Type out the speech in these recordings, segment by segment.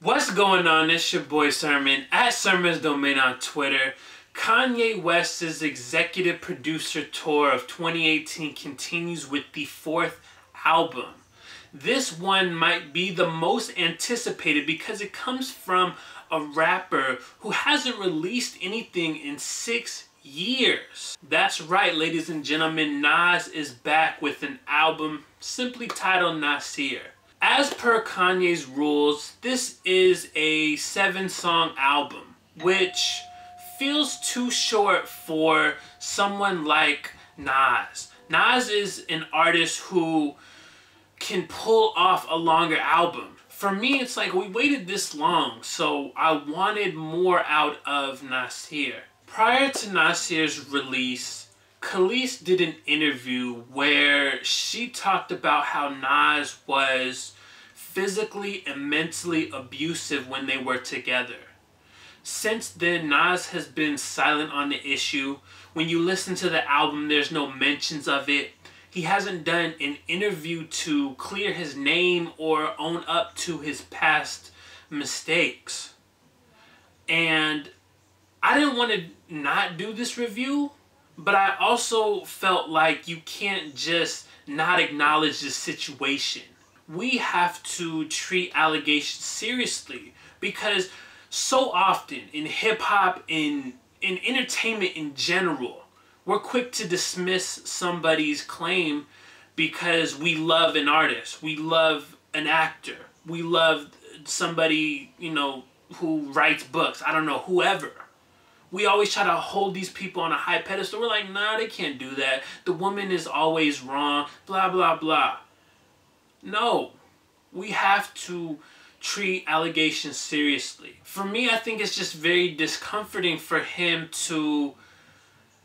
What's going on? It's your boy Sermon at Sermon's Domain on Twitter. Kanye West's executive producer tour of 2018 continues with the fourth album. This one might be the most anticipated because it comes from a rapper who hasn't released anything in 6 years. That's right, ladies and gentlemen, Nas is back with an album simply titled NASIR. As per Kanye's rules, this is a 7-song album, which feels too short for someone like Nas. Nas is an artist who can pull off a longer album. For me, it's like we waited this long, so I wanted more out of NASIR. Prior to NASIR's release, Khalees did an interview where she talked about how Nas was physically and mentally abusive when they were together. Since then, Nas has been silent on the issue. When you listen to the album, there's no mentions of it. He hasn't done an interview to clear his name or own up to his past mistakes. And I didn't want to not do this review, but I also felt like you can't just not acknowledge the situation. We have to treat allegations seriously because so often in hip-hop, in entertainment in general, we're quick to dismiss somebody's claim because we love an artist, we love an actor, we love somebody, who writes books, I don't know, whoever. We always try to hold these people on a high pedestal. We're like, nah, they can't do that. The woman is always wrong, blah, blah, blah. No, we have to treat allegations seriously. For me, I think it's just very discomforting for him to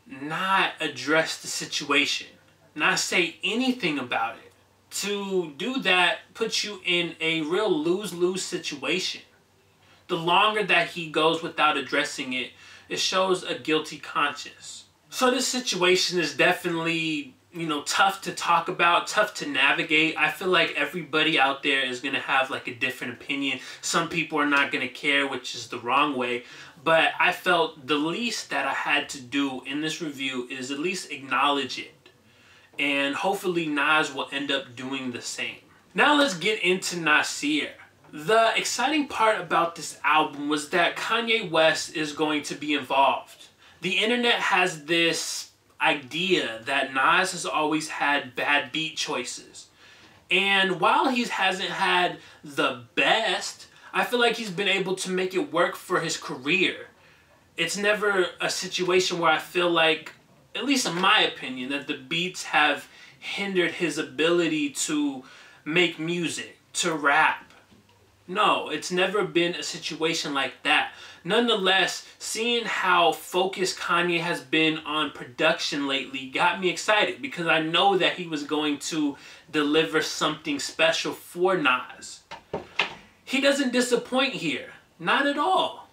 not address the situation, not say anything about it. To do that puts you in a real lose-lose situation. The longer that he goes without addressing it, it shows a guilty conscience. So this situation is definitely, tough to talk about, tough to navigate. I feel like everybody out there is going to have like a different opinion. Some people are not going to care, which is the wrong way. But I felt the least that I had to do in this review is at least acknowledge it. And hopefully Nas will end up doing the same. Now let's get into NASIR. The exciting part about this album was that Kanye West is going to be involved. The internet has this idea that Nas has always had bad beat choices. And while he hasn't had the best, I feel like he's been able to make it work for his career. It's never a situation where I feel like, at least in my opinion, that the beats have hindered his ability to make music, to rap. No, it's never been a situation like that. Nonetheless, seeing how focused Kanye has been on production lately got me excited because I know that he was going to deliver something special for Nas. He doesn't disappoint here. Not at all.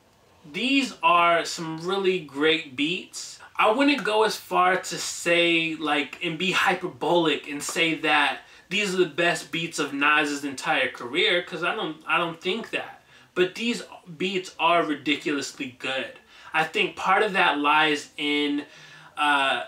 These are some really great beats. I wouldn't go as far to say, and be hyperbolic and say that these are the best beats of Nas's entire career, because I don't think that. But these beats are ridiculously good. I think part of that lies in a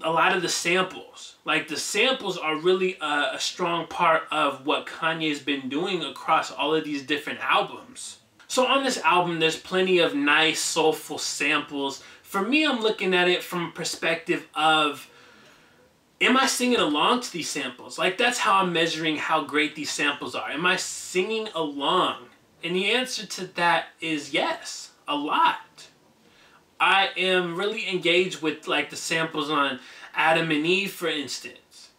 lot of the samples. Like, the samples are really a strong part of what Kanye's been doing across all of these different albums. So on this album, there's plenty of nice, soulful samples. For me, I'm looking at it from a perspective of, am I singing along to these samples? Like, that's how I'm measuring how great these samples are. Am I singing along? And the answer to that is yes, a lot. I am really engaged with the samples on Adam and Eve, for instance.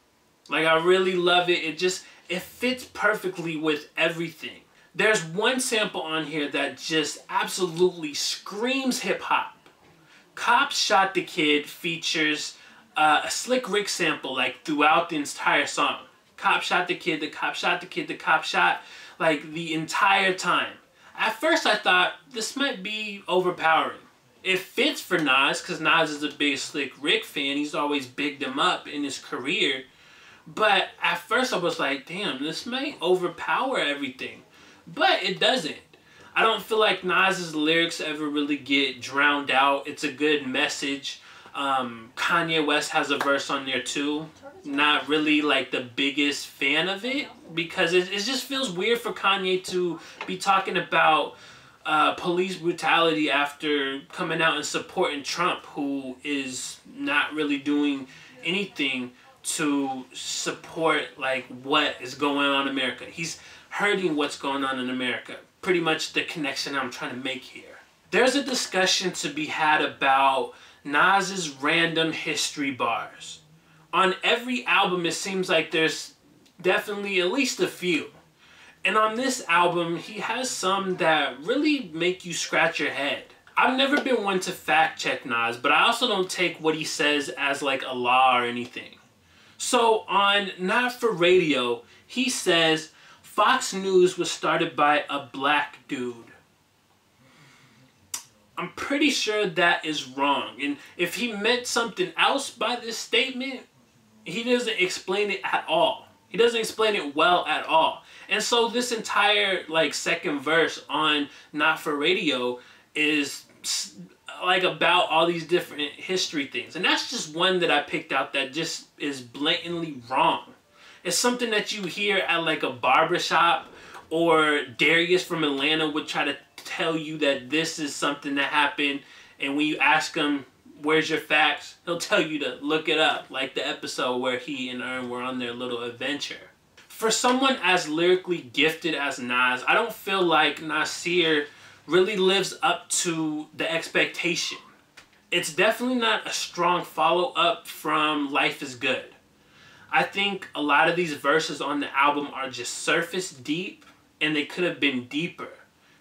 I really love it. It fits perfectly with everything. There's one sample on here that just absolutely screams hip-hop. Cops Shot the Kid features a Slick Rick sample throughout the entire song. Cop shot the kid, the cop shot the kid, the cop shot the entire time. At first I thought this might be overpowering. It fits for Nas because Nas is a big Slick Rick fan. He's always bigged him up in his career. But at first I was like, damn, this might overpower everything. But it doesn't. I don't feel like Nas's lyrics ever really get drowned out. It's a good message. Kanye West has a verse on there too. Not really like the biggest fan of it, because it just feels weird for Kanye to be talking about police brutality after coming out and supporting Trump, who is not really doing anything to support like what is going on in America. He's hurting what's going on in America. Pretty much the connection I'm trying to make here. There's a discussion to be had about Nas's random history bars. On every album, it seems like there's definitely at least a few. And on this album, he has some that really make you scratch your head. I've never been one to fact check Nas, but I also don't take what he says as like a law or anything. So on Not For Radio, he says, Fox News was started by a black dude. I'm pretty sure that is wrong. And if he meant something else by this statement, he doesn't explain it at all. He doesn't explain it well at all. And so this entire like second verse on Not For Radio is like about all these different history things. And that's just one that I picked out that just is blatantly wrong. It's something that you hear at like a barbershop, or Darius from Atlanta would try to tell you that this is something that happened, and when you ask him, where's your facts, he'll tell you to look it up, like the episode where he and Earn were on their little adventure. For someone as lyrically gifted as Nas, I don't feel like NASIR really lives up to the expectation. It's definitely not a strong follow-up from Life Is Good. I think a lot of these verses on the album are just surface deep, and they could have been deeper,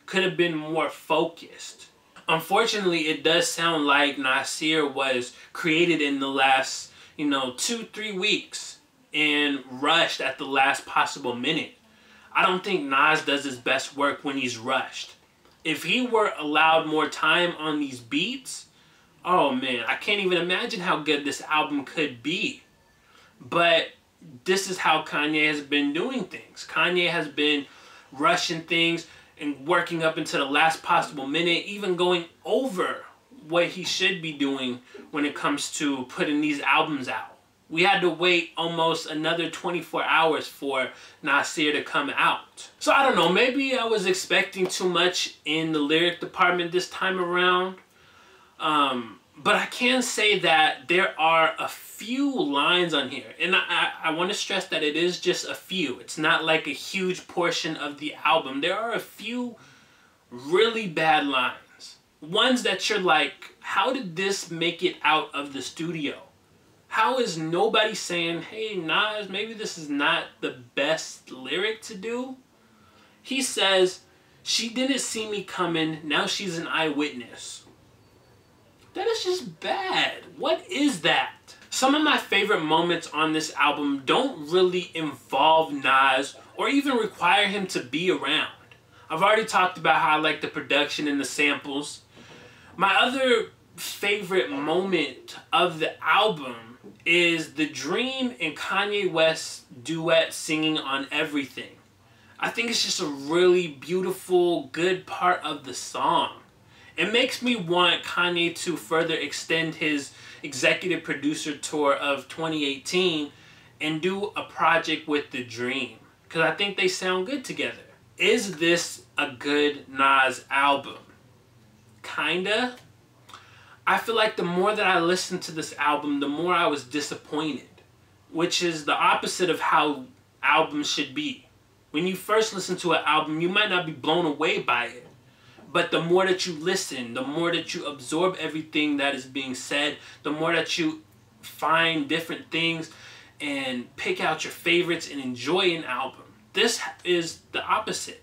could have been more focused. Unfortunately, it does sound like NASIR was created in the last, 2-3 weeks and rushed at the last possible minute. I don't think Nas does his best work when he's rushed. If he were allowed more time on these beats, oh man, I can't even imagine how good this album could be. But this is how Kanye has been doing things. Kanye has been rushing things and working up until the last possible minute, even going over what he should be doing when it comes to putting these albums out. We had to wait almost another 24 hours for NASIR to come out. So I don't know, maybe I was expecting too much in the lyric department this time around. But I can say that there are a few lines on here. And I want to stress that it is just a few. It's not like a huge portion of the album. There are a few really bad lines. Ones that you're like, how did this make it out of the studio? How is nobody saying, hey Nas, maybe this is not the best lyric to do? He says, she didn't see me coming, now she's an eyewitness. That is just bad. What is that? Some of my favorite moments on this album don't really involve Nas or even require him to be around. I've already talked about how I like the production and the samples. My other favorite moment of the album is the Dream and Kanye West duet singing on Everything. I think it's just a really beautiful, good part of the song. It makes me want Kanye to further extend his executive producer tour of 2018 and do a project with The Dream, because I think they sound good together. Is this a good Nas album? Kinda. I feel like the more that I listened to this album, the more I was disappointed, which is the opposite of how albums should be. When you first listen to an album, you might not be blown away by it. But the more that you listen, the more that you absorb everything that is being said, the more that you find different things and pick out your favorites and enjoy an album. This is the opposite.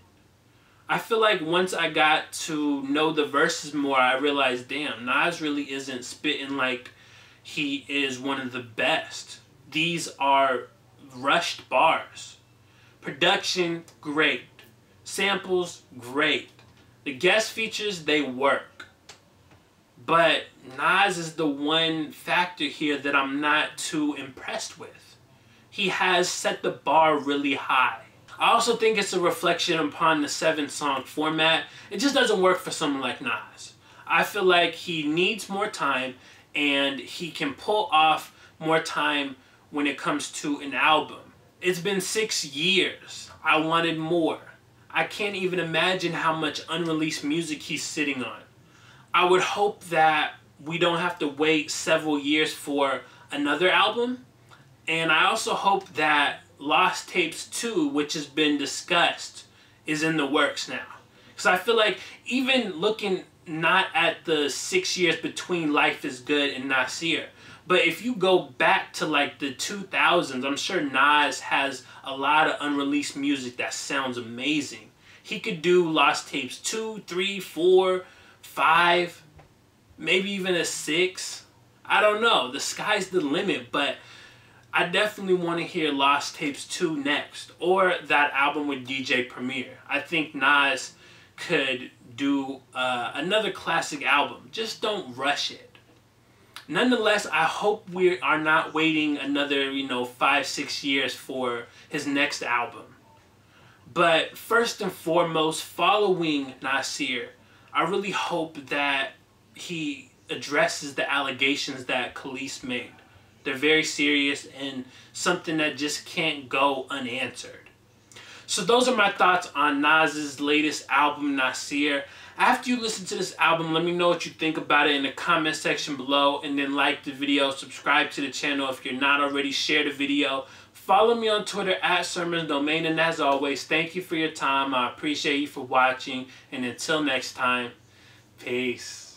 I feel like once I got to know the verses more, I realized, damn, Nas really isn't spitting like he is one of the best. These are rushed bars. Production, great. Samples, great. The guest features, they work. But Nas is the one factor here that I'm not too impressed with. He has set the bar really high. I also think it's a reflection upon the 7-song format. It just doesn't work for someone like Nas. I feel like he needs more time, and he can pull off more time when it comes to an album. It's been 6 years. I wanted more. I can't even imagine how much unreleased music he's sitting on. I would hope that we don't have to wait several years for another album. And I also hope that Lost Tapes 2, which has been discussed, is in the works now. Because I feel like even looking not at the 6 years between Life is Good and NASIR, but if you go back to like the 2000s, I'm sure Nas has a lot of unreleased music that sounds amazing. He could do Lost Tapes 2, 3, 4, 5, maybe even a 6. I don't know. The sky's the limit, but I definitely want to hear Lost Tapes 2 next, or that album with DJ Premier. I think Nas could do another classic album. Just don't rush it. Nonetheless, I hope we are not waiting another, 5-6 years for his next album. But first and foremost, following NASIR, I really hope that he addresses the allegations that Khalees made. They're very serious and something that just can't go unanswered. So those are my thoughts on Nas's latest album, NASIR. After you listen to this album, let me know what you think about it in the comment section below, and then like the video, subscribe to the channel if you're not already, share the video. Follow me on Twitter at @SermonsDomain, and as always, thank you for your time. I appreciate you for watching, and until next time, peace.